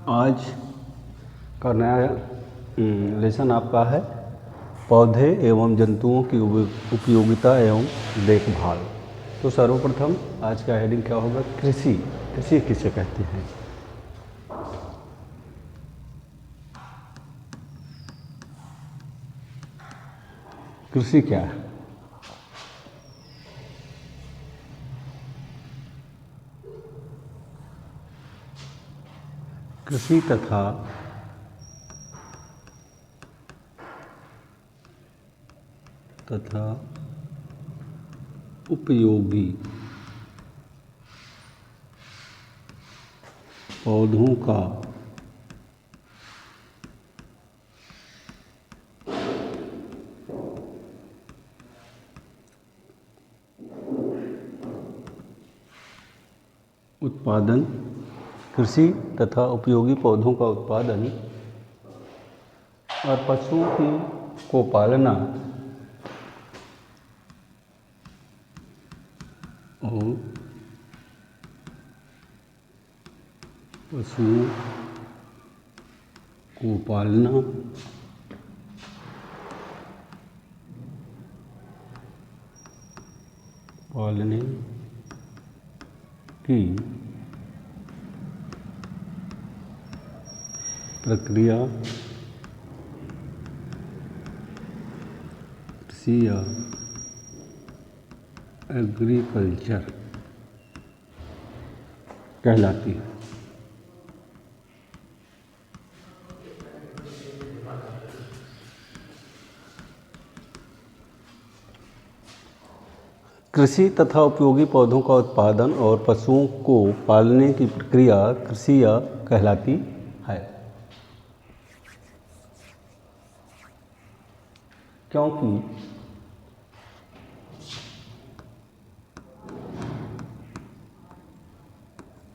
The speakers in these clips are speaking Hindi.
आज का नया लेसन आपका है पौधे एवं जंतुओं की उपयोगिता एवं देखभाल। तो सर्वप्रथम आज का हेडिंग क्या होगा? कृषि। कृषि किसे कहते हैं? कृषि क्या है? कृषि तथा उपयोगी पौधों का उत्पादन। कृषि तथा उपयोगी पौधों का उत्पादन और पशुओं को पालना और पशुओं को पालने की प्रक्रिया कृषि या एग्रीकल्चर कहलाती है। कृषि तथा उपयोगी पौधों का उत्पादन और पशुओं को पालने की प्रक्रिया कृषि या कहलाती है।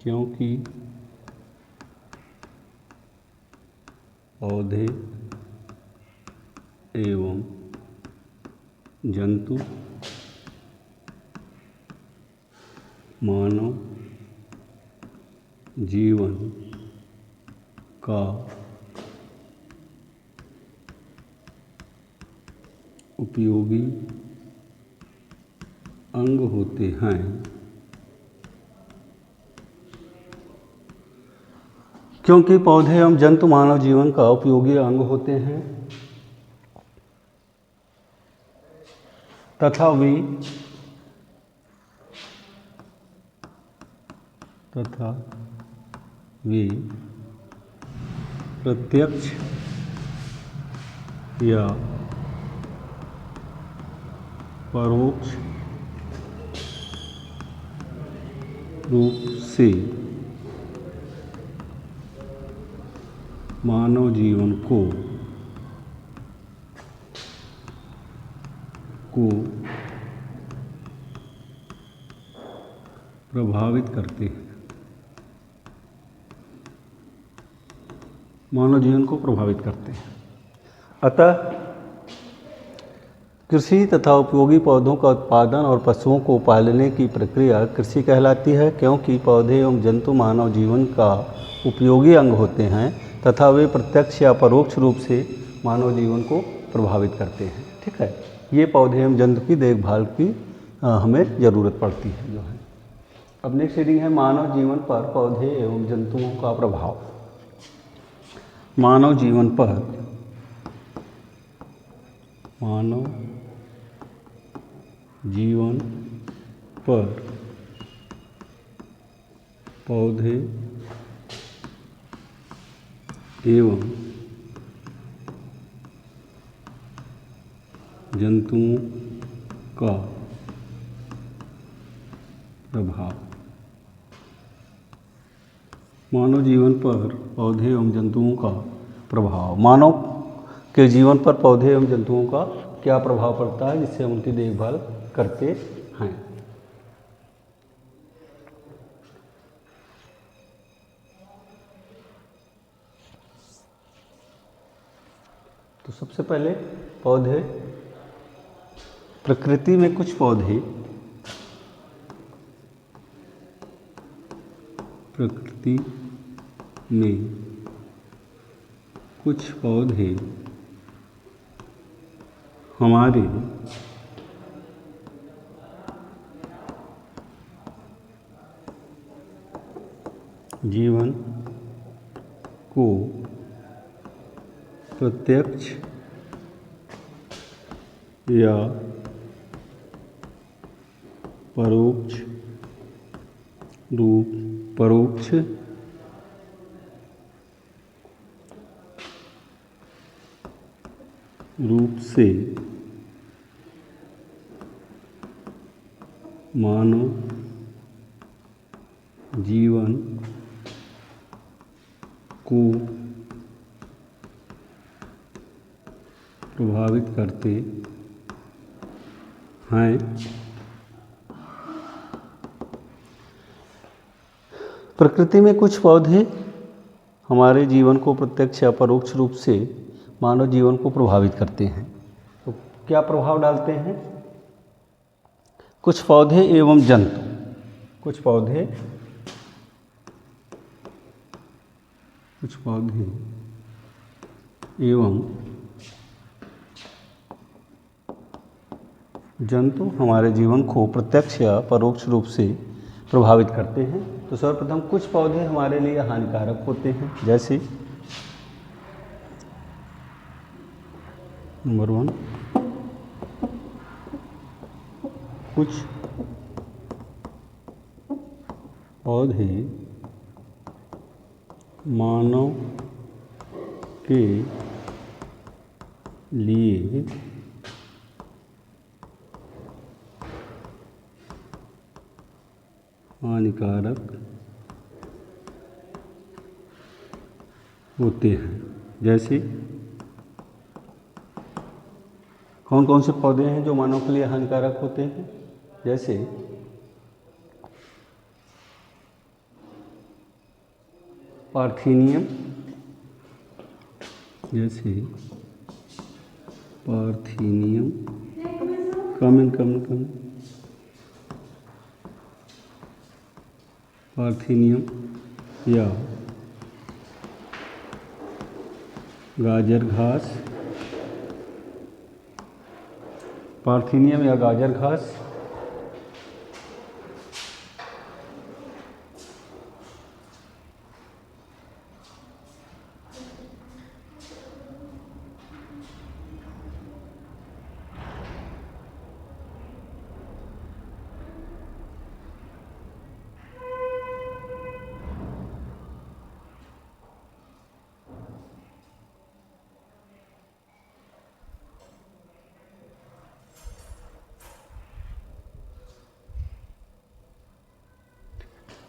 क्योंकि पौधे एवं जंतु मानव जीवन का उपयोगी अंग होते हैं। क्योंकि पौधे एवं जंतु मानव जीवन का उपयोगी अंग होते हैं तथा वे प्रत्यक्ष या परोक्ष रूप से मानव जीवन को प्रभावित करते हैं। मानव जीवन को प्रभावित करते हैं। अतः कृषि तथा उपयोगी पौधों का उत्पादन और पशुओं को पालने की प्रक्रिया कृषि कहलाती है। क्योंकि पौधे एवं जंतु मानव जीवन का उपयोगी अंग होते हैं तथा वे प्रत्यक्ष या परोक्ष रूप से मानव जीवन को प्रभावित करते हैं। ठीक है, ये पौधे एवं जंतु की देखभाल की हमें ज़रूरत पड़ती है जो है। अब नेक्स्ट रीडिंग है मानव जीवन पर पौधे एवं जंतुओं का प्रभाव। मानव जीवन पर पौधे एवं जंतुओं का प्रभाव। मानव जीवन पर पौधे एवं जंतुओं का प्रभाव। मानव के जीवन पर पौधे एवं जंतुओं का क्या प्रभाव पड़ता है जिससे हम उनकी देखभाल करते हैं। तो सबसे पहले पौधे, प्रकृति में कुछ पौधे, प्रकृति में कुछ पौधे हमारे जीवन को प्रत्यक्ष या परोक्ष रूप से मानव जीवन को प्रभावित करते हैं। प्रकृति में कुछ पौधे हमारे जीवन को प्रत्यक्ष या परोक्ष रूप से मानव जीवन को प्रभावित करते हैं। तो क्या प्रभाव डालते हैं? कुछ पौधे एवं जंतु, कुछ पौधे एवं जंतु हमारे जीवन को प्रत्यक्ष या परोक्ष रूप से प्रभावित करते हैं। तो सर्वप्रथम कुछ पौधे हमारे लिए हानिकारक होते हैं, जैसे नंबर 1, कुछ पौधे मानव के लिए हानिकारक होते हैं। जैसे कौन कौन से पौधे हैं जो मानव के लिए हानिकारक होते हैं? जैसे पार्थेनियम, पार्थेनियम या गाजर घास, पार्थेनियम या गाजर घास,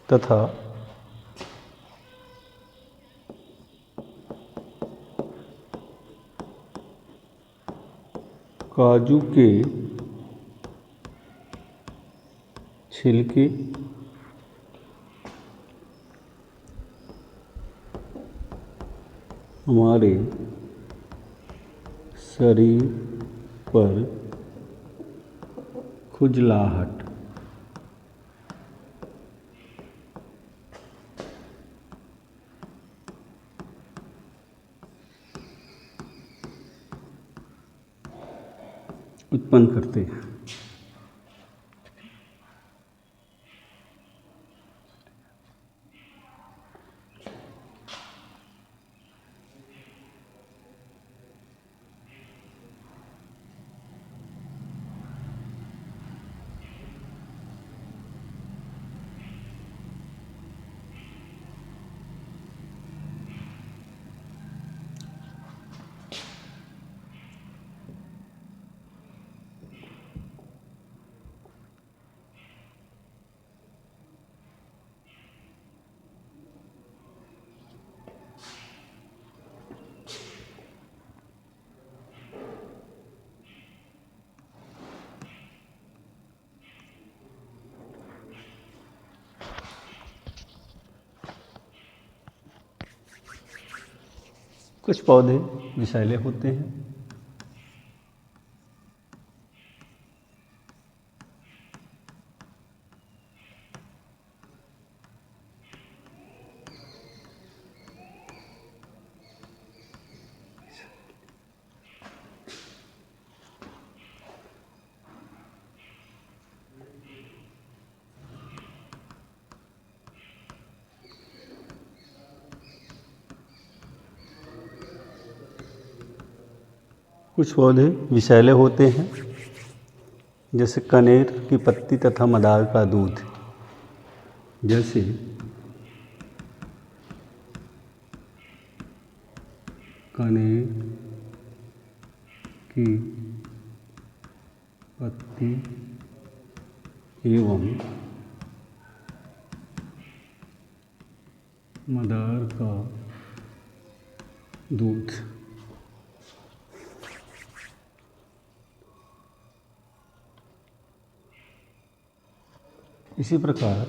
तथा काजू के छिलके हमारे शरीर पर खुजलाहट उत्पन्न करते हैं। कुछ पौधे विषैले होते हैं। कुछ पौधे विषैले होते हैं, जैसे कनेर की पत्ती तथा मदार का दूध। जैसे कनेर की पत्ती एवं मदार का दूध। इसी प्रकार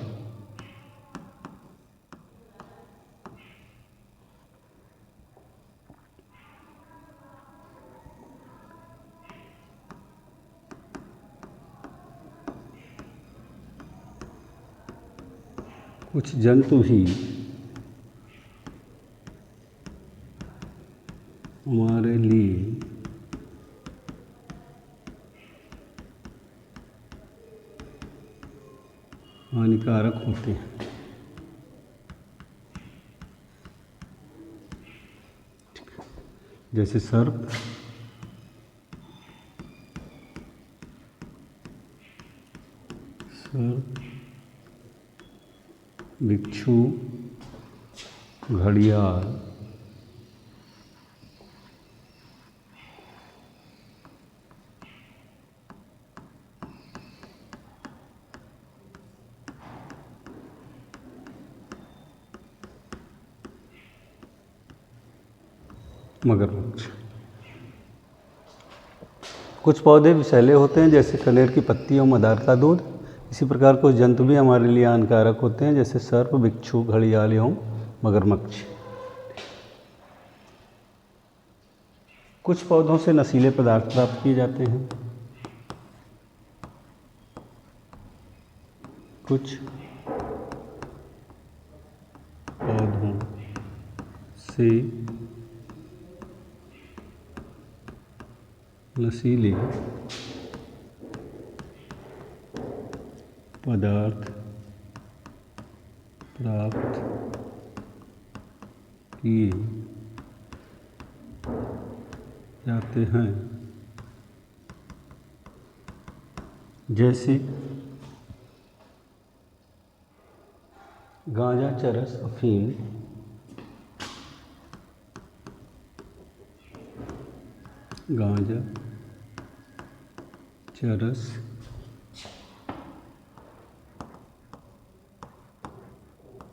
कुछ जंतु भी हमारे लिए हानिकारक होते हैं। जैसे सर्प, बिच्छू, घड़ियाल, मगरमच्छ। कुछ पौधे विषैले होते हैं, जैसे कनेर की पत्ती और मदार का दूध। इसी प्रकार कुछ जंतु भी हमारे लिए हानिकारक होते हैं, जैसे सर्प, बिच्छू, घड़ियाल एवं मगरमच्छ। कुछ पौधों से नशीले पदार्थ प्राप्त किए जाते हैं। कुछ पौधों से नशीले पदार्थ प्राप्त किए जाते हैं, जैसे गांजा, चरस, अफीम, गांजा, चरस,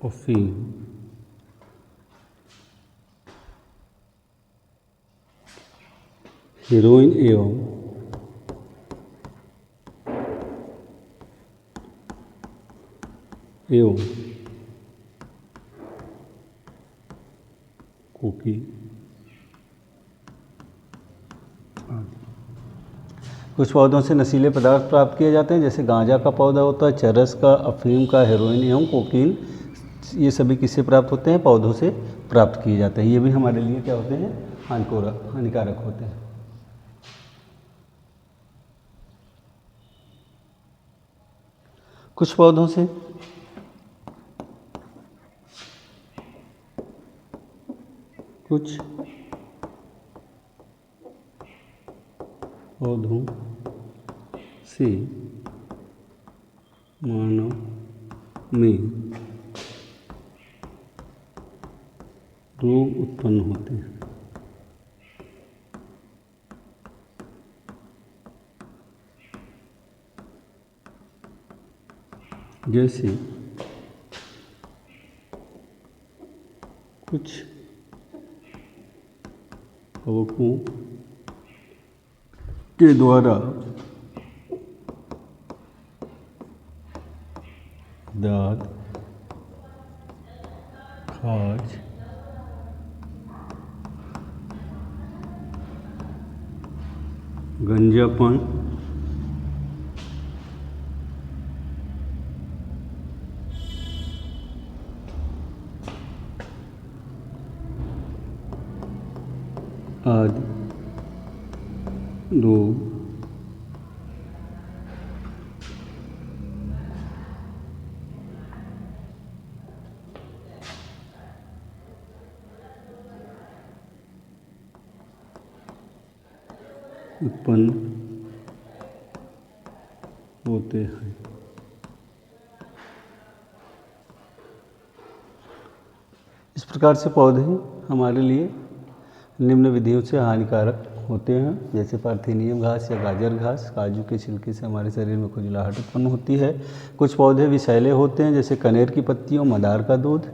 अफीम, हेरोइन एवं कोकीन। कुछ पौधों से नशीले पदार्थ प्राप्त किए जाते हैं, जैसे गांजा का पौधा होता है, चरस का, अफीम का, हेरोइन एवं कोकीन। ये सभी किससे प्राप्त होते हैं? पौधों से प्राप्त किए जाते हैं। ये भी हमारे लिए क्या होते हैं? हानिकारक होते हैं। कुछ पौधों से मानव में रोग उत्पन्न होते हैं। जैसे कुछ कवकों के द्वारा दांत, खाज, गंजापन, आदि रोग उत्पन्न होते हैं। इस प्रकार से पौधे हमारे लिए निम्न विधियों से हानिकारक होते हैं, जैसे पार्थेनियम घास या गाजर घास। काजू के छिलके से हमारे शरीर में खुजलाहट उत्पन्न होती है। कुछ पौधे विषैले होते हैं, जैसे कनेर की पत्तियों, मदार का दूध।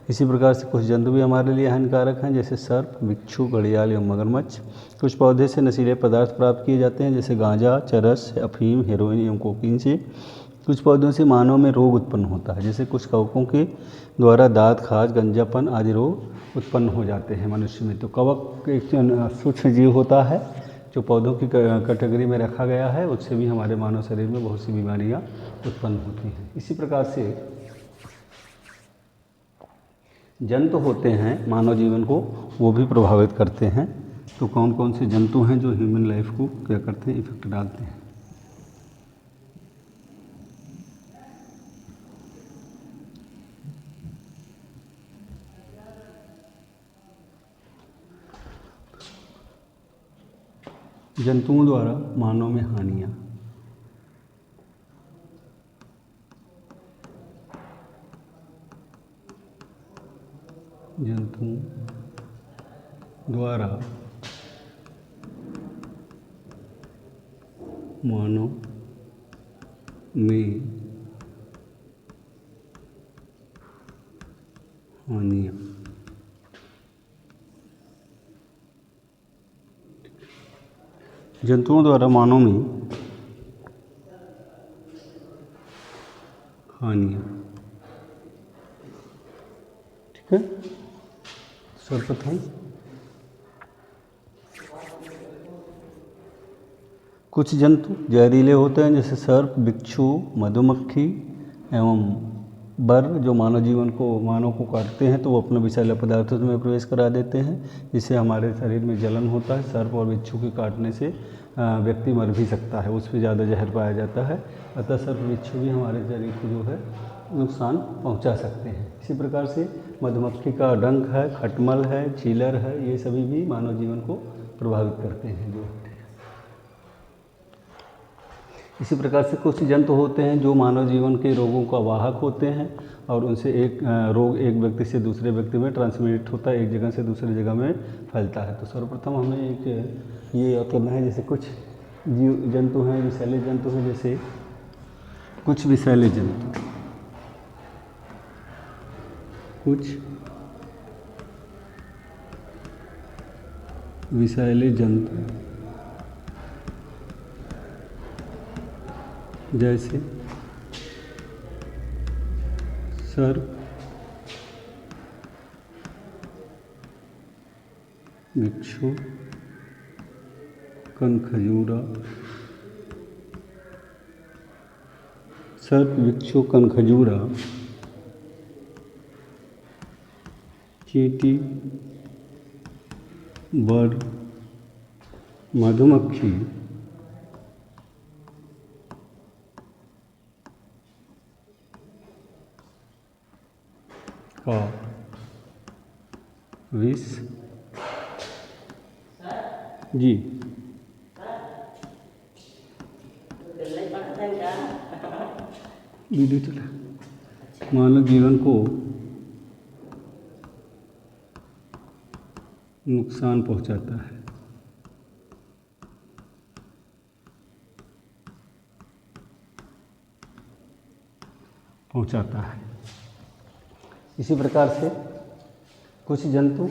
इसी प्रकार से कुछ जंतु भी हमारे लिए हानिकारक हैं, जैसे सर्प, बिच्छू, घड़ियाल एवं मगरमच्छ। कुछ पौधे से नशीले पदार्थ प्राप्त किए जाते हैं, जैसे गांजा, चरस, अफीम, हेरोइन एवं कोकीन से। कुछ पौधों से मानव में रोग उत्पन्न होता है, जैसे कुछ कवकों के द्वारा दांत, खाज, गंजापन आदि रोग उत्पन्न हो जाते हैं मनुष्य में। तो कवक एक सूक्ष्म जीव होता है जो पौधों की कैटेगरी में रखा गया है, उससे भी हमारे मानव शरीर में बहुत सी बीमारियां उत्पन्न होती हैं। इसी प्रकार से जंतु होते हैं मानव जीवन को, वो भी प्रभावित करते हैं। तो कौन कौन से जंतु हैं जो ह्यूमन लाइफ को क्या करते हैं, इफेक्ट डालते हैं। जंतुओं द्वारा मानव में हानियाँ। जंतुओं द्वारा मानव में हानियाँ। जंतुओं द्वारा मानव में हानियाँ, ठीक है। सर्वप्रथम कुछ जंतु जहरीले होते हैं, जैसे सर्प, बिच्छू, मधुमक्खी एवं बर, जो मानव को काटते हैं तो वो अपने विषैले पदार्थों में प्रवेश करा देते हैं, जिससे हमारे शरीर में जलन होता है। सर्प और बिच्छू के काटने से व्यक्ति मर भी सकता है, उसमें ज़्यादा जहर पाया जाता है। अतः सर्प, बिच्छू भी हमारे शरीर को जो है नुकसान पहुंचा सकते हैं। इसी प्रकार से मधुमक्खी का डंक है, खटमल है, चीलर है, ये सभी भी मानव जीवन को प्रभावित करते हैं। जो इसी प्रकार से कुछ जंतु होते हैं जो मानव जीवन के रोगों का वाहक होते हैं और उनसे एक रोग एक व्यक्ति से दूसरे व्यक्ति में ट्रांसमिट होता है, एक जगह से दूसरी जगह में फैलता है। तो सर्वप्रथम हमें एक ये करना है, जैसे कुछ जीव जंतु हैं, विषैले जंतु हैं, जैसे कुछ विषैले जंतु, कुछ विषैले जंतु जैसे सर्प, बिच्छू, कनखजूरा। सर्प, बिच्छू, कनखजूरा, चींटी, बर, मधुमक्खी, का विष जी वीडियो चला मानव जीवन को नुकसान पहुंचाता है। इसी प्रकार से कुछ जंतु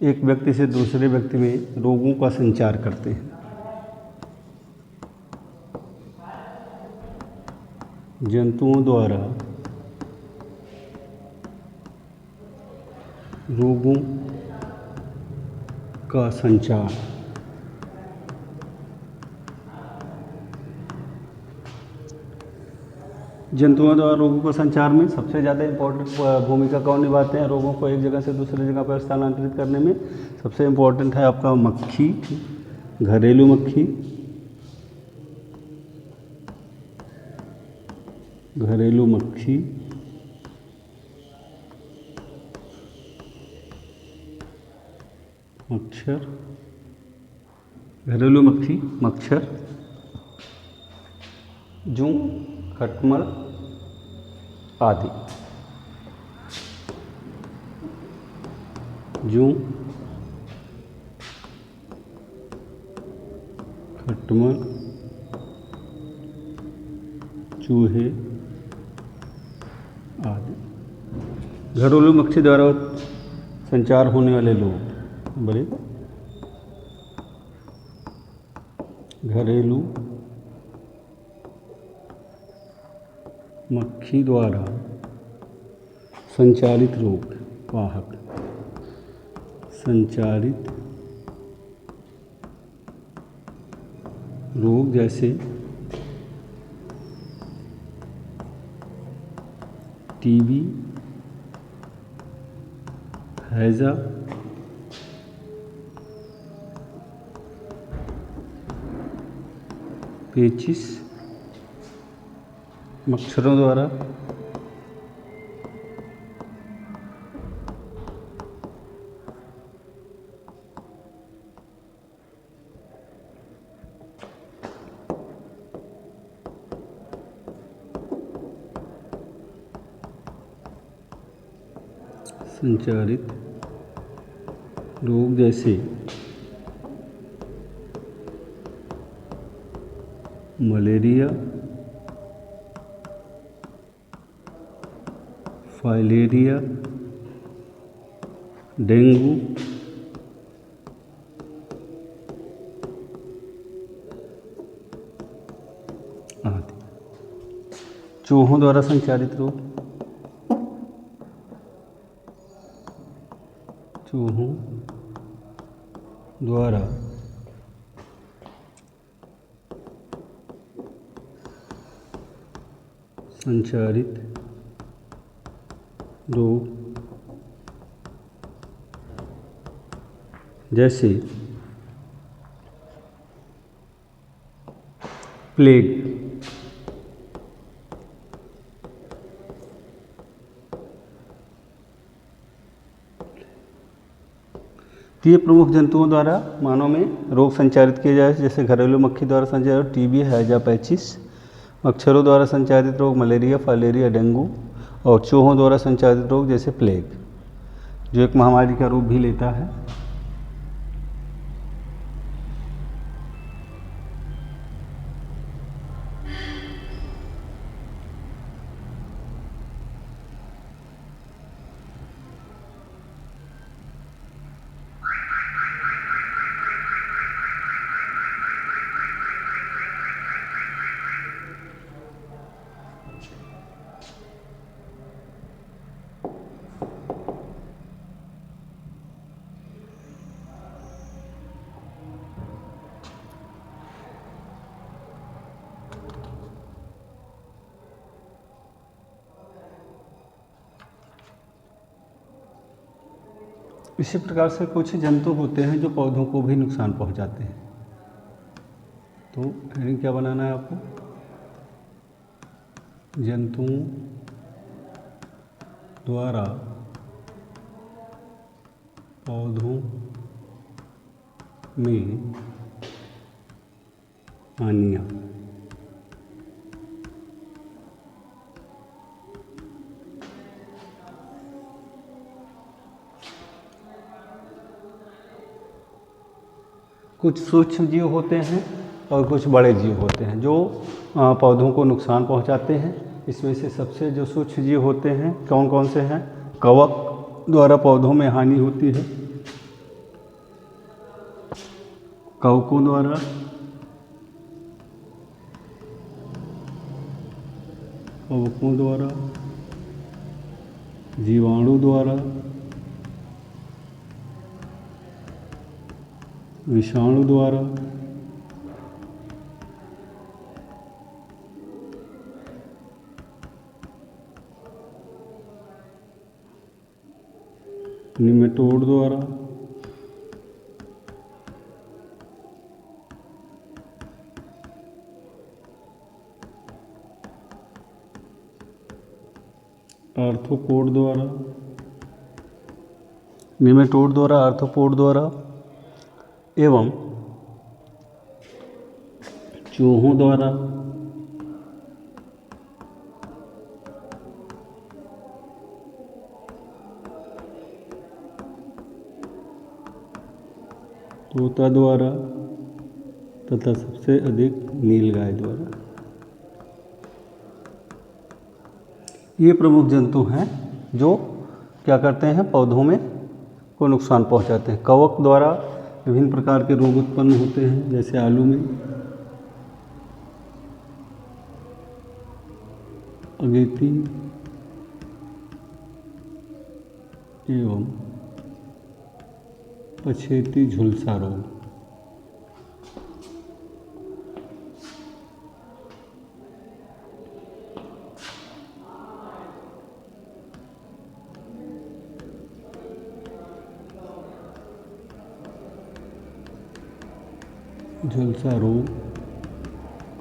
एक व्यक्ति से दूसरे व्यक्ति में रोगों का संचार करते हैं। जंतुओं द्वारा रोगों का संचार जंतुओं द्वारा रोगों को संचार में सबसे ज़्यादा इम्पोर्टेंट भूमिका कौन निभाते हैं रोगों को एक जगह से दूसरी जगह पर स्थानांतरित करने में? सबसे इम्पोर्टेंट है आपका मक्खी, घरेलू मक्खी, घरेलू मक्खी, मच्छर, घरेलू मक्खी, मच्छर, जूं, खटमल आदि। जूं, खटमल, चूहे आदि। घरेलू मक्खी द्वारा संचार होने वाले लोग बोले घरेलू मक्खी द्वारा संचारित रोग वाहक, संचारित रोग जैसे टीबी, हैजा, पेचिस, मच्छरों द्वारा संचारित रोग जैसे मलेरिया, फाइलेरिया, डेंगू आदि। चूहों द्वारा संचारित रोग, चूहों द्वारा संचारित रोग जैसे प्लेग, ये प्रमुख जंतुओं द्वारा मानव में रोग संचारित किए जाए जैसे घरेलू मक्खी द्वारा संचारित टीबी, हैजा, पैचिस, मच्छरों द्वारा संचारित रोग मलेरिया, फाइलेरिया, डेंगू और चूहों द्वारा संचारित रोग जैसे प्लेग, जो एक महामारी का रूप भी लेता है। इसी प्रकार से कुछ जंतु होते हैं जो पौधों को भी नुकसान पहुंचाते हैं। तो हेडिंग क्या बनाना है आपको? जंतुओं द्वारा पौधों में हानियाँ। कुछ सूक्ष्म जीव होते हैं और कुछ बड़े जीव होते हैं जो पौधों को नुकसान पहुंचाते हैं। इसमें से सबसे जो सूक्ष्म जीव होते हैं कौन कौन से हैं? कवक द्वारा पौधों में हानि होती है, कवकों द्वारा, कवकों द्वारा, जीवाणु द्वारा, विषाणु द्वारा, निमेटोड द्वारा, आर्थ्रोपोड द्वारा, निमेटोड द्वारा, आर्थ्रोपोड द्वारा एवं चूहों द्वारा तोता द्वारा तथा सबसे अधिक नीलगाय द्वारा। ये प्रमुख जंतु हैं जो क्या करते हैं, पौधों में को नुकसान पहुंचाते हैं। कवक द्वारा विभिन्न प्रकार के रोग उत्पन्न होते हैं, जैसे आलू में अगेती एवं पछेती झुलसा रोग। झुलसा रोग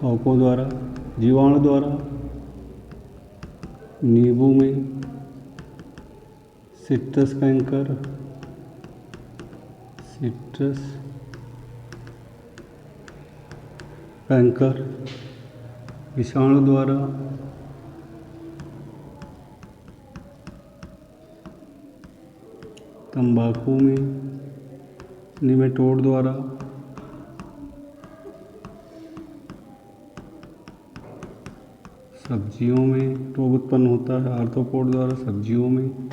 कवकों द्वारा, जीवाणु द्वारा नींबू में सिट्रस कैंकर, विषाणु द्वारा तंबाकू में, निमेटोड द्वारा सब्जियों में रोग उत्पन्न होता है, आर्थ्रोपोड द्वारा सब्जियों में,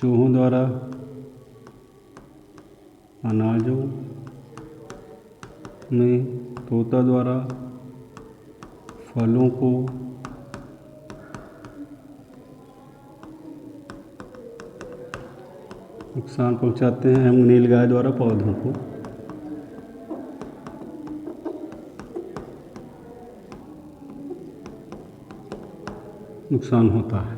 चूहों द्वारा अनाजों में, तोता द्वारा फलों को, नुकसान पहुंचाते हैं, एवं नीलगाय द्वारा पौधों को नुकसान होता है।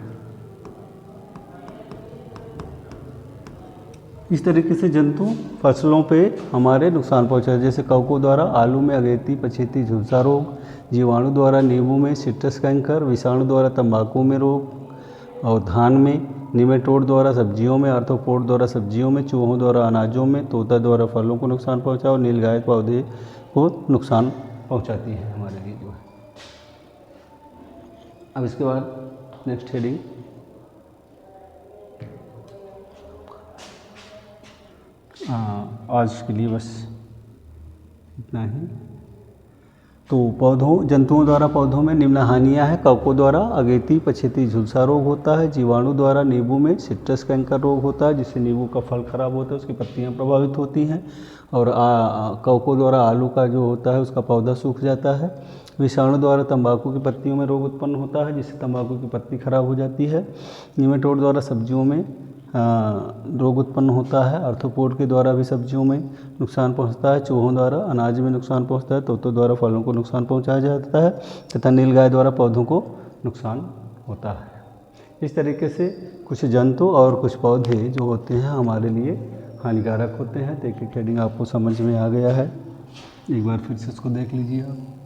इस तरीके से जंतु फसलों पे हमारे नुकसान पहुंचाते हैं, जैसे कवकों द्वारा आलू में अगेती पछेती झुलसा रोग, जीवाणु द्वारा नींबू में सिट्रस कैंकर, विषाणु द्वारा तंबाकू में रोग और धान में, निमेटोड द्वारा सब्जियों में, आर्थ्रोपोड द्वारा सब्जियों में, चूहों द्वारा अनाजों में, तोता द्वारा फलों को नुकसान पहुँचा और नीलगाय पौधे को नुकसान पहुँचाती है हमारे लिए जो है। अब इसके बाद नेक्स्ट हेडिंग, आज के लिए बस इतना ही। तो जंतुओं द्वारा पौधों में निम्न हानियाँ हैं। कवकों द्वारा अगेती पछेती झुलसा रोग होता है, जीवाणु द्वारा नींबू में सिट्रस कैंकर रोग होता है, जिससे नींबू का फल खराब होता है, उसकी पत्तियां प्रभावित होती हैं, और कवकों द्वारा आलू का जो होता है उसका पौधा सूख जाता है। विषाणु द्वारा तंबाकू की पत्तियों में रोग उत्पन्न होता है, जिससे तंबाकू की पत्ती खराब हो जाती है। निमेटोड द्वारा सब्जियों में रोग उत्पन्न होता है, आर्थ्रोपोड के द्वारा भी सब्जियों में नुकसान पहुंचता है, चूहों द्वारा अनाज में नुकसान पहुंचता है, तोतों द्वारा फलों को नुकसान पहुंचाया जाता है तथा नीलगाय द्वारा पौधों को नुकसान होता है। इस तरीके से कुछ जंतु और कुछ पौधे जो होते हैं हमारे लिए हानिकारक होते हैं। तो एक हेडिंग आपको समझ में आ गया है, एक बार फिर से इसको देख लीजिए आप।